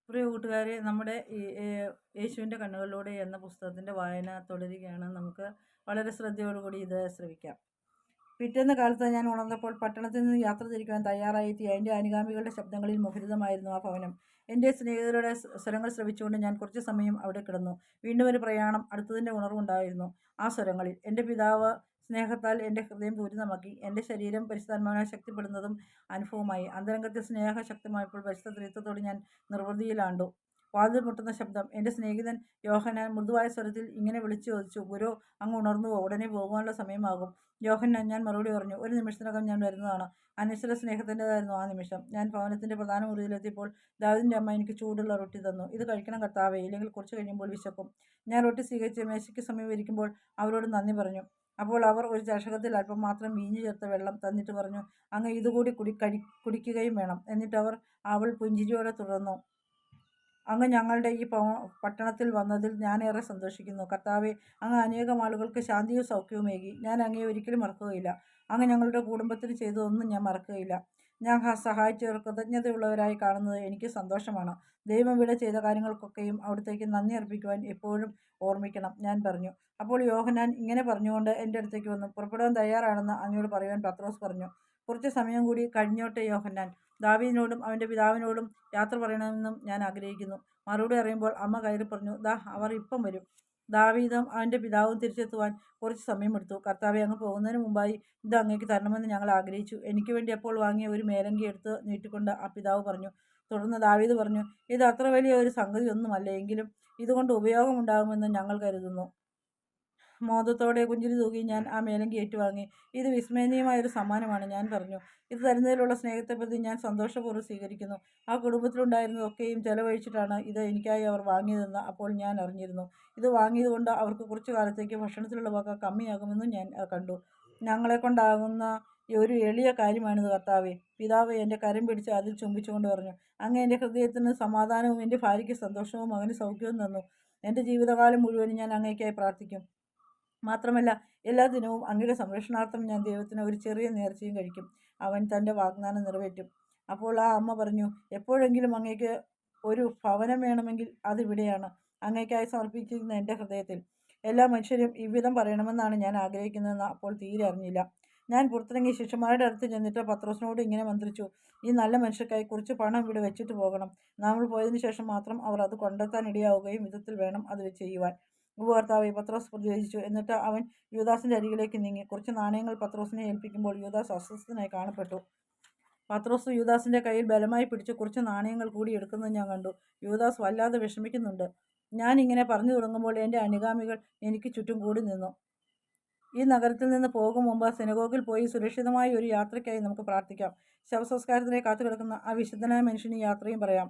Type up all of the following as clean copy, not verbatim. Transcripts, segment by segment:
പ്രിയ കൂട്ടുകാരെ, നമ്മുടെ ഈ യേശുവിൻ്റെ കണ്ണുകളിലൂടെ എന്ന പുസ്തകത്തിൻ്റെ വായന തുടരുകയാണ്. നമുക്ക് വളരെ ശ്രദ്ധയോടുകൂടി ഇത് ശ്രവിക്കാം. പിറ്റേന്ന് കാലത്ത് ഞാൻ ഉണർന്നപ്പോൾ പട്ടണത്തിൽ നിന്ന് യാത്ര തിരിക്കുവാൻ തയ്യാറായെത്തിയ എൻ്റെ അനുഗാമികളുടെ ശബ്ദങ്ങളിൽ മുഖരിതമായിരുന്നു ആ ഭവനം. എൻ്റെ സ്നേഹിതരുടെ സ്വരങ്ങൾ ശ്രവിച്ചുകൊണ്ട് ഞാൻ കുറച്ച് സമയം അവിടെ കിടന്നു. വീണ്ടും ഒരു പ്രയാണം അടുത്തതിൻ്റെ ഉണർവുണ്ടായിരുന്നു ആ സ്വരങ്ങളിൽ. എൻ്റെ പിതാവ് സ്നേഹത്താൽ എൻ്റെ ഹൃദയം പൂരിതമാക്കി. എൻ്റെ ശരീരം പരിശുദ്ധാത്മാവിനാൽ ശക്തിപ്പെടുന്നതും അനുഭവമായി. അന്തരംഗത്തിൽ സ്നേഹ ശക്തമായപ്പോൾ പരിശുദ്ധ ത്രിത്വത്തോട് ഞാൻ നിർവൃതിയിലാണ്ടു. വാതിൽ മുട്ടുന്ന ശബ്ദം. എൻ്റെ സ്നേഹിതൻ യോഹന്നാൻ മൃദുവായ സ്വരത്തിൽ ഇങ്ങനെ വിളിച്ചു ചോദിച്ചു, ഗുരു, അങ്ങ് ഉണർന്നുവോ? ഉടനെ പോകുവാനുള്ള സമയമാകും. യോഹന്നാൻ, ഞാൻ മറുപടി പറഞ്ഞു, ഒരു നിമിഷത്തിനകം ഞാൻ വരുന്നതാണ്. അനശ്വര സ്നേഹത്തിൻ്റെതായിരുന്നു ആ നിമിഷം. ഞാൻ ഭവനത്തിൻ്റെ പ്രധാന മുറിയിലെത്തിയപ്പോൾ ദാവീദിൻ്റെ അമ്മ എനിക്ക് ചൂടുള്ള റൊട്ടി തന്നു. ഇത് കഴിക്കണം കർത്താവേ, ഇല്ലെങ്കിൽ കുറച്ച് കഴിയുമ്പോൾ വിശക്കും. ഞാൻ റൊട്ടി സ്വീകരിച്ച് മേശയ്ക്ക് സമീപം ഇരിക്കുമ്പോൾ അവരോട് നന്ദി പറഞ്ഞു. അപ്പോൾ അവർ ഒരു ചഷകത്തിൽ അല്പം മാത്രം വീഞ്ഞു ചേർത്ത വെള്ളം തന്നിട്ട് പറഞ്ഞു, അങ്ങ് ഇതുകൂടി കുടിക്കുകയും വേണം. എന്നിട്ട് അവൾ പുഞ്ചിരിയോടെ തുടർന്നു, അങ്ങ് ഞങ്ങളുടെ ഈ പട്ടണത്തിൽ വന്നതിൽ ഞാനേറെ സന്തോഷിക്കുന്നു. കർത്താവെ, അങ്ങ് അനേകം ആളുകൾക്ക് ശാന്തിയും സൗഖ്യവുമേകി. ഞാൻ അങ്ങയെ ഒരിക്കലും മറക്കുകയില്ല. അങ്ങ് ഞങ്ങളുടെ കുടുംബത്തിന് ചെയ്തതൊന്നും ഞാൻ മറക്കുകയില്ല. ഞാൻ സഹായിച്ചവർ കൃതജ്ഞതയുള്ളവരായി കാണുന്നത് എനിക്ക് സന്തോഷമാണ്. ദൈവം ഇവിടെ ചെയ്ത കാര്യങ്ങൾക്കൊക്കെയും അവിടത്തേക്ക് നന്ദി അർപ്പിക്കുവാൻ എപ്പോഴും ഓർമ്മിക്കണം, ഞാൻ പറഞ്ഞു. അപ്പോൾ യോഹന്നാൻ ഇങ്ങനെ പറഞ്ഞുകൊണ്ട് എൻ്റെ അടുത്തേക്ക് വന്നു. പുറപ്പെടുവാൻ തയ്യാറാണെന്ന് അങ്ങയോട് പറയുവാൻ പത്രോസ് പറഞ്ഞു. കുറച്ച് സമയം കൂടി കഴിഞ്ഞോട്ടെ യോഹന്നാൻ. ദാവീദിനോടും അവൻ്റെ പിതാവിനോടും യാത്ര പറയണമെന്നും ഞാൻ ആഗ്രഹിക്കുന്നു. മറുപടി അറിയുമ്പോൾ അമ്മ കയറി പറഞ്ഞു, ദാ അവർ ഇപ്പം വരും. ദാവീദും അവൻ്റെ പിതാവും തിരിച്ചെത്തുവാൻ കുറച്ച് സമയമെടുത്തു. കർത്താവെ, അങ്ങ് പോകുന്നതിന് മുമ്പായി ഇത് അങ്ങേക്ക് തരണമെന്ന് ഞങ്ങൾ ആഗ്രഹിച്ചു. എനിക്ക് വേണ്ടി അപ്പോൾ വാങ്ങിയ ഒരു മേലങ്കി എടുത്ത് നീട്ടിക്കൊണ്ട് ആ പിതാവ് പറഞ്ഞു. തുടർന്ന് ദാവീദ് പറഞ്ഞു, ഇത് അത്ര വലിയ ഒരു സംഗതി ഒന്നുമല്ല, എങ്കിലും ഇതുകൊണ്ട് ഉപയോഗമുണ്ടാകുമെന്ന് ഞങ്ങൾ കരുതുന്നു. മോദത്തോടെ പുഞ്ചിരി തൂകി ഞാൻ ആ മേലങ്കി ഏറ്റുവാങ്ങി. ഇത് വിസ്മരണീയമായൊരു സമ്മാനമാണ്, ഞാൻ പറഞ്ഞു. ഇത് തരുന്നതിലുള്ള സ്നേഹത്തെപ്പറ്റി ഞാൻ സന്തോഷപൂർവ്വം സ്വീകരിക്കുന്നു. ആ കുടുംബത്തിലുണ്ടായിരുന്നതൊക്കെയും ചെലവഴിച്ചിട്ടാണ് ഇത് എനിക്കായി അവർ വാങ്ങിയതെന്ന് അപ്പോൾ ഞാൻ അറിഞ്ഞിരുന്നു. ഇത് വാങ്ങിയതുകൊണ്ട് അവർക്ക് കുറച്ചു കാലത്തേക്ക് ഭക്ഷണത്തിലുള്ള വക കമ്മിയാകുമെന്നും ഞാൻ കണ്ടു. ഞങ്ങളെക്കൊണ്ടാകുന്ന ഒരു എളിയ കാര്യമാണിത് കർത്താവെ. പിതാവ് എൻ്റെ കരം പിടിച്ച് അതിൽ ചുംബിച്ചുകൊണ്ട് പറഞ്ഞു, അങ്ങ് എൻ്റെ ഹൃദയത്തിന് സമാധാനവും എൻ്റെ ഭാര്യയ്ക്ക് സന്തോഷവും മകന് സൗഖ്യവും തന്നു. എൻ്റെ ജീവിതകാലം മുഴുവനും ഞാൻ അങ്ങേക്കായി പ്രാർത്ഥിക്കും. മാത്രമല്ല, എല്ലാ ദിനവും അങ്ങയുടെ സംരക്ഷണാർത്ഥം ഞാൻ ദൈവത്തിന് ഒരു ചെറിയ നേർച്ചയും കഴിക്കും. അവൻ തൻ്റെ വാഗ്ദാനം നിറവേറ്റും. അപ്പോൾ ആ അമ്മ പറഞ്ഞു, എപ്പോഴെങ്കിലും അങ്ങേക്ക് ഒരു ഭവനം വേണമെങ്കിൽ അതിവിടെയാണ്, അങ്ങേക്കായി സമർപ്പിച്ചിരുന്ന എൻ്റെ ഹൃദയത്തിൽ. എല്ലാ മനുഷ്യരും ഇவ்விധം പറയണമെന്നാണ് ഞാൻ ആഗ്രഹിക്കുന്നതെന്ന് അപ്പോൾ തീരെ അറിഞ്ഞില്ല. ഞാൻ പുറത്തിറങ്ങി ശിഷ്യന്മാരുടെ അടുത്ത് ചെന്നിട്ട് പത്രോസിനോട് ഇങ്ങനെ മന്ത്രിച്ചു, ഈ നല്ല മനുഷ്യർക്കായി കുറച്ച് പണം ഇവിടെ വെച്ചിട്ട് പോകണം. നമ്മൾ പോയതിനു ശേഷം മാത്രം അവർ അത് കണ്ടെത്താൻ ഇടയാവുകയും വിധത്തിൽ വേണം അത് ചെയ്യുവാൻ. കർത്താവേ, പത്രോസ് പ്രതിവചിച്ചു. എന്നിട്ട് അവൻ യൂദാസിൻ്റെ അരികിലേക്ക് നീങ്ങി. കുറച്ച് നാണയങ്ങൾ പത്രോസിനെ ഏൽപ്പിക്കുമ്പോൾ യൂദാസ് അസ്വസ്ഥനായി കാണപ്പെട്ടു. പത്രോസ് യൂദാസിൻ്റെ കയ്യിൽ ബലമായി പിടിച്ച് കുറച്ച് നാണയങ്ങൾ കൂടി എടുക്കുന്നത് ഞാൻ കണ്ടു. യൂദാസ് വല്ലാതെ വിഷമിക്കുന്നുണ്ട്. ഞാൻ ഇങ്ങനെ പറഞ്ഞു തുടങ്ങുമ്പോൾ എൻ്റെ അനുഗാമികൾ എനിക്ക് ചുറ്റും കൂടി നിന്നു. ഈ നഗരത്തിൽ നിന്ന് പോകും മുമ്പ് സിനഗോഗിൽ പോയി സുരക്ഷിതമായ ഒരു യാത്രയ്ക്കായി നമുക്ക് പ്രാർത്ഥിക്കാം. ശവസംസ്കാരത്തിനായി കാത്തുകിടക്കുന്ന ആ വിശുദ്ധനായ മനുഷ്യന് യാത്രയും പറയാം.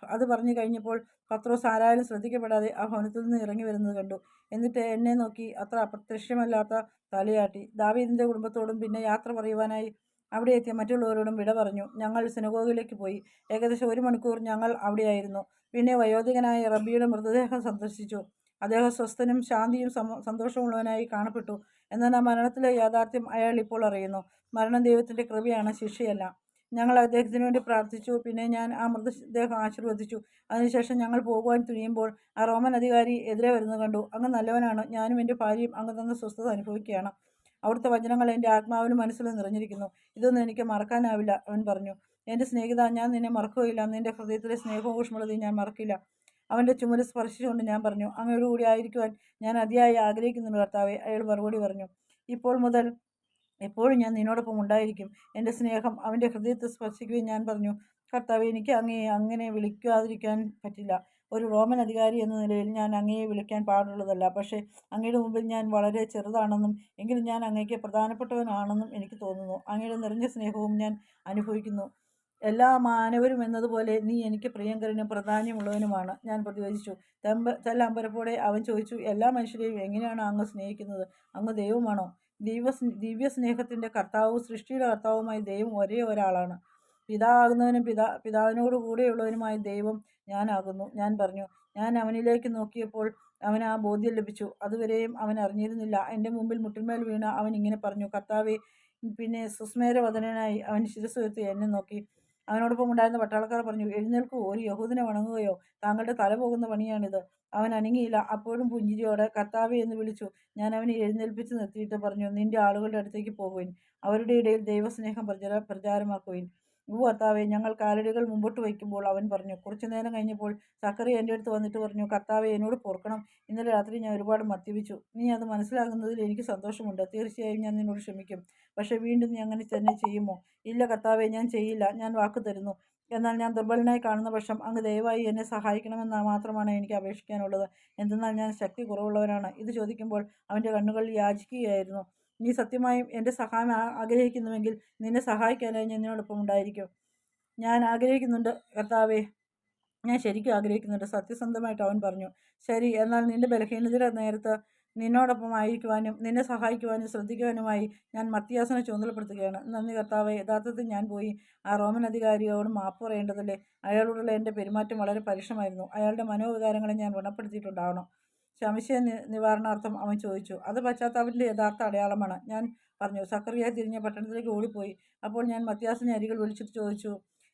അത് പറഞ്ഞു കഴിഞ്ഞപ്പോൾ പത്രോസ് ആരായാലും ശ്രദ്ധിക്കപ്പെടാതെ ആ ഭവനത്തിൽ നിന്ന് ഇറങ്ങി വരുന്നത് കണ്ടു. എന്നിട്ട് എന്നെ നോക്കി അത്ര അപ്രത്യക്ഷമല്ലാത്ത തലയാട്ടി. ദാവീദിൻ്റെ കുടുംബത്തോടും പിന്നെ യാത്ര പറയുവാനായി അവിടെ എത്തിയ മറ്റുള്ളവരോടും വിട പറഞ്ഞു. ഞങ്ങൾ സിനഗോഗിലേക്ക് പോയി. ഏകദേശം 1 മണിക്കൂർ ഞങ്ങൾ അവിടെയായിരുന്നു. പിന്നെ വയോധികനായ റബ്ബിയുടെ മൃതദേഹം സന്ദർശിച്ചു. അദ്ദേഹം സ്വസ്ഥനും ശാന്തിയും സന്തോഷമുള്ളവനായി കാണപ്പെട്ടു. എന്നാൽ ആ മരണത്തിലെ യാഥാർത്ഥ്യം അയാൾ ഇപ്പോൾ അറിയുന്നു. മരണം ദൈവത്തിൻ്റെ കൃപയാണ്, ശിക്ഷയല്ല. ഞങ്ങൾ അദ്ദേഹത്തിന് വേണ്ടി പ്രാർത്ഥിച്ചു. പിന്നെ ഞാൻ ആ മൃതദേഹം ആശീർവദിച്ചു. അതിനുശേഷം ഞങ്ങൾ പോകുവാൻ തുനിയുമ്പോൾ ആ റോമൻ അധികാരി എതിരെ വരുന്നത് കണ്ടു. അങ്ങ് നല്ലവനാണ്. ഞാനും എൻ്റെ ഭാര്യയും അങ്ങ് തന്ന സ്വസ്ഥത അനുഭവിക്കുകയാണ്. അവിടുത്തെ വചനങ്ങൾ എൻ്റെ ആത്മാവിലും മനസ്സിലും നിറഞ്ഞിരിക്കുന്നു. ഇതൊന്നും എനിക്ക് മറക്കാനാവില്ല, അവൻ പറഞ്ഞു. എൻ്റെ സ്നേഹിത, ഞാൻ നിന്നെ മറക്കുകയില്ല. നിൻ്റെ ഹൃദയത്തിലെ സ്നേഹവും ഊഷ്മളതയും ഞാൻ മറക്കില്ല. അവൻ്റെ ചുമല് സ്പർശിച്ചുകൊണ്ട് ഞാൻ പറഞ്ഞു, അങ്ങയോട് കൂടി ആയിരിക്കുവാൻ ഞാൻ അതിയായി ആഗ്രഹിക്കുന്നുണ്ട് കർത്താവെ. അയാൾ മറുപടി പറഞ്ഞു, ഇപ്പോൾ മുതൽ എപ്പോഴും ഞാൻ നിന്നോടൊപ്പം ഉണ്ടായിരിക്കും. എൻ്റെ സ്നേഹം അവൻ്റെ ഹൃദയത്തെ സ്പർശിക്കുകയും ഞാൻ പറഞ്ഞു, കർത്താവെ, എനിക്ക് അങ്ങയെ അങ്ങനെ വിളിക്കാതിരിക്കാൻ പറ്റില്ല. ഒരു റോമൻ അധികാരി എന്ന നിലയിൽ ഞാൻ അങ്ങയെ വിളിക്കാൻ പാടുള്ളതല്ല. പക്ഷേ അങ്ങയുടെ മുമ്പിൽ ഞാൻ വളരെ ചെറുതാണെന്നും എങ്കിലും ഞാൻ അങ്ങേക്ക് പ്രധാനപ്പെട്ടവനാണെന്നും എനിക്ക് തോന്നുന്നു. അങ്ങയുടെ നിറഞ്ഞ സ്നേഹവും ഞാൻ അനുഭവിക്കുന്നു. എല്ലാ മാനവരും എന്നതുപോലെ നീ എനിക്ക് പ്രിയങ്കരനും പ്രാധാന്യമുള്ളവനുമാണ്, ഞാൻ പ്രതിവചിച്ചു. തെല്ലമ്പരപ്പോടെ അവൻ ചോദിച്ചു, എല്ലാ മനുഷ്യരെയും എങ്ങനെയാണ് അങ്ങ് സ്നേഹിക്കുന്നത്? അങ്ങ് ദൈവമാണോ? ദിവ്യസ്നേഹത്തിൻ്റെ കർത്താവും സൃഷ്ടിയുടെ കർത്താവുമായി ദൈവം ഒരേ ഒരാളാണ്. പിതാവാകുന്നവനും പിതാവിനോട് കൂടെയുള്ളവനുമായ ദൈവം ഞാനാകുന്നു, ഞാൻ പറഞ്ഞു. ഞാൻ അവനിലേക്ക് നോക്കിയപ്പോൾ അവന് ആ ബോധ്യം ലഭിച്ചു. അതുവരെയും അവൻ അറിഞ്ഞിരുന്നില്ല. എൻ്റെ മുമ്പിൽ മുട്ടിന്മേൽ വീണ അവൻ ഇങ്ങനെ പറഞ്ഞു, കർത്താവേ. പിന്നെ സുസ്മേരവദനായി അവൻ ശിരസ്സുയർത്തി എന്നെ നോക്കി. അവനോടൊപ്പം ഉണ്ടായിരുന്ന പട്ടാളക്കാർ പറഞ്ഞു, എഴുന്നേൽക്കൂ, ഒരു യഹൂദനെ വണങ്ങുകയോ, താങ്കളുടെ തല പോകുന്ന പണിയാണിത്. അവൻ അനങ്ങിയില്ല. അപ്പോഴും പുഞ്ചിരിയോടെ കർത്താവേ എന്ന് വിളിച്ചു. ഞാൻ അവനെ എഴുന്നേൽപ്പിച്ച് നിർത്തിയിട്ട് പറഞ്ഞു, നിന്റെ ആളുകളുടെ അടുത്തേക്ക് പോകുവിൻ, അവരുടെ ഇടയിൽ ദൈവസ്നേഹം പ്രചാരമാക്കുവിൻ. ഓ കർത്താവേ, ഞങ്ങൾ കാലടികൾ മുമ്പോട്ട് വയ്ക്കുമ്പോൾ. അവൻ പറഞ്ഞു. കുറച്ചു നേരം കഴിഞ്ഞപ്പോൾ സക്കറിയ എൻ്റെ അടുത്ത് വന്നിട്ട് പറഞ്ഞു, കർത്താവേ, എന്നോട് പൊറുക്കണം, ഇന്നലെ രാത്രി ഞാൻ ഒരുപാട് മദ്യപിച്ചു. നീ അത് മനസ്സിലാകുന്നതിൽ എനിക്ക് സന്തോഷമുണ്ട്. തീർച്ചയായും ഞാൻ നിന്നോട് ക്ഷമിക്കും. പക്ഷേ വീണ്ടും നീ അങ്ങനെ തന്നെ ചെയ്യുമോ? ഇല്ല കർത്താവേ, ഞാൻ ചെയ്യില്ല. ഞാൻ വാക്ക് തരുന്നു. എന്നാൽ ഞാൻ ദുർബലനായി കാണുന്ന പക്ഷം അങ്ങ് ദയവായി എന്നെ സഹായിക്കണമെന്ന് മാത്രമാണ് എനിക്ക് അപേക്ഷിക്കാനുള്ളത്. എന്തെന്നാൽ ഞാൻ ശക്തി കുറവുള്ളവനാണ്. ഇത് ചോദിക്കുമ്പോൾ അവൻ്റെ കണ്ണുകൾ യാചിക്കുകയായിരുന്നു. നീ സത്യമായും എൻ്റെ സഹായം ആഗ്രഹിക്കുന്നുവെങ്കിൽ നിന്നെ സഹായിക്കാനായി ഞാൻ നിന്നോടൊപ്പം ഉണ്ടായിരിക്കും. ഞാൻ ആഗ്രഹിക്കുന്നുണ്ട് കർത്താവേ, ഞാൻ ശരിക്കും ആഗ്രഹിക്കുന്നുണ്ട്, സത്യസന്ധമായിട്ട് അവൻ പറഞ്ഞു. ശരി, എന്നാൽ നിന്റെ ബലഹീനതയുടെ നേരത്ത് നിന്നോടൊപ്പം ആയിരിക്കുവാനും നിന്നെ സഹായിക്കുവാനും ശ്രദ്ധിക്കുവാനുമായി ഞാൻ മത്തിയാസിനെ ചുമതലപ്പെടുത്തുകയാണ്. നന്ദി കർത്താവേ. യഥാർത്ഥത്തിൽ ഞാൻ പോയി ആ റോമൻ അധികാരിയോട് മാപ്പ് പറയേണ്ടതല്ലേ? അയാളോടുള്ള എൻ്റെ പെരുമാറ്റം വളരെ പരുഷമായിരുന്നു. അയാളുടെ മനോവികാരങ്ങളെ ഞാൻ ഗുണപ്പെടുത്തിയിട്ടുണ്ടാവണം. സംശയ നിവാരണാർത്ഥം അവൻ ചോദിച്ചു. അത് പശ്ചാത്താപത്തിൻ്റെ യഥാർത്ഥ അടയാളമാണ്, ഞാൻ പറഞ്ഞു. സക്കറിയ തിരിഞ്ഞ് പട്ടണത്തിലേക്ക് ഓടിപ്പോയി. അപ്പോൾ ഞാൻ മത്തിയാസിനെ അരികിൽ വിളിച്ചിട്ട് ചോദിച്ചു,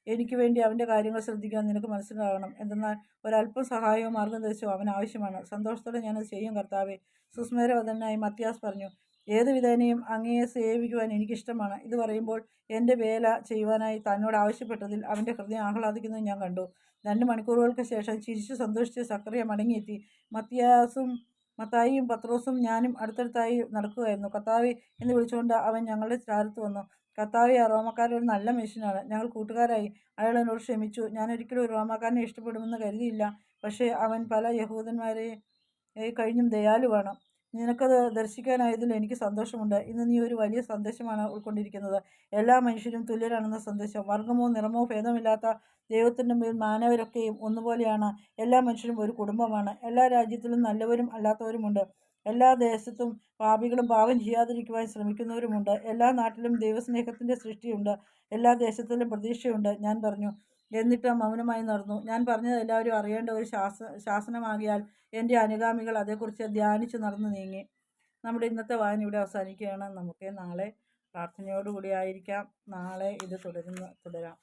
എനിക്ക് വേണ്ടി അവൻ്റെ കാര്യങ്ങൾ ശ്രദ്ധിക്കാൻ നിനക്ക് മനസ്സിലാകണം. എന്തെന്നാൽ ഒരല്പം സഹായവും മാർഗനിർദ്ദേശവും അവന് ആവശ്യമാണ്. സന്തോഷത്തോടെ ഞാനത് ചെയ്യും കർത്താവേ. സുസ്മേരവദനായി മത്തിയാസ് പറഞ്ഞു. ഏത് വിധേനയും അങ്ങയെ സേവിക്കുവാൻ എനിക്കിഷ്ടമാണ്. ഇത് പറയുമ്പോൾ എൻ്റെ വേല ചെയ്യുവാനായി തന്നോട് ആവശ്യപ്പെട്ടതിൽ അവൻ്റെ ഹൃദയം ആഹ്ലാദിക്കുന്നത് ഞാൻ കണ്ടു. 2 മണിക്കൂറുകൾക്ക് ശേഷം ചിരിച്ചു സന്തോഷിച്ച് സക്കറിയ മടങ്ങിയെത്തി. മത്തായിയും പത്രോസും ഞാനും അടുത്തടുത്തായി നടക്കുകയായിരുന്നു. കർത്താവേ എന്ന് വിളിച്ചുകൊണ്ട് അവൻ ഞങ്ങളുടെ ചാരത്ത് വന്നു. കർത്താവേ, ആ റോമക്കാരൻ ഒരു നല്ല മനുഷ്യനാണ്. ഞങ്ങൾ കൂട്ടുകാരായി. അയാൾ എന്നോട് ക്ഷമിച്ചു. ഞാനൊരിക്കലും ഒരു റോമാക്കാരനെ ഇഷ്ടപ്പെടുമെന്ന് കരുതിയില്ല. പക്ഷേ അവൻ പല യഹൂദന്മാരെ കഴിഞ്ഞും ദയാലുവാണ്. നിനക്കത് ദർശിക്കാനായതിൽ എനിക്ക് സന്തോഷമുണ്ട്. ഇന്ന് നീ ഒരു വലിയ സന്ദേശമാണ് ഉൾക്കൊണ്ടിരിക്കുന്നത്. എല്ലാ മനുഷ്യരും തുല്യരാണെന്ന സന്ദേശം. വർഗമോ നിറമോ ഭേദമില്ലാത്ത ദൈവത്തിൻ്റെ മുമ്പിൽ മാനവരൊക്കെയും ഒന്നുപോലെയാണ്. എല്ലാ മനുഷ്യരും ഒരു കുടുംബമാണ്. എല്ലാ രാജ്യത്തിലും നല്ലവരും അല്ലാത്തവരുമുണ്ട്. എല്ലാ ദേശത്തും പാപികളും പാപം ചെയ്യാതിരിക്കുവാൻ ശ്രമിക്കുന്നവരുമുണ്ട്. എല്ലാ നാട്ടിലും ദൈവസ്നേഹത്തിൻ്റെ സൃഷ്ടിയുണ്ട്. എല്ലാ ദേശത്തിലും പ്രതീക്ഷയുണ്ട്. ഞാൻ പറഞ്ഞു. എന്നിട്ട് മൗനമായി നടന്നു. ഞാൻ പറഞ്ഞത് എല്ലാവരും അറിയേണ്ട ഒരു ശാസനമാകിയാൽ എൻ്റെ അനുഗാമികൾ അതേക്കുറിച്ച് ധ്യാനിച്ച് നടന്നു നീങ്ങി. നമ്മുടെ ഇന്നത്തെ വായന ഇവിടെ അവസാനിക്കുകയാണ്. നമുക്ക് നാളെ പ്രാർത്ഥനയോടുകൂടി ആയിരിക്കാം. നാളെ ഇത് തുടരാം.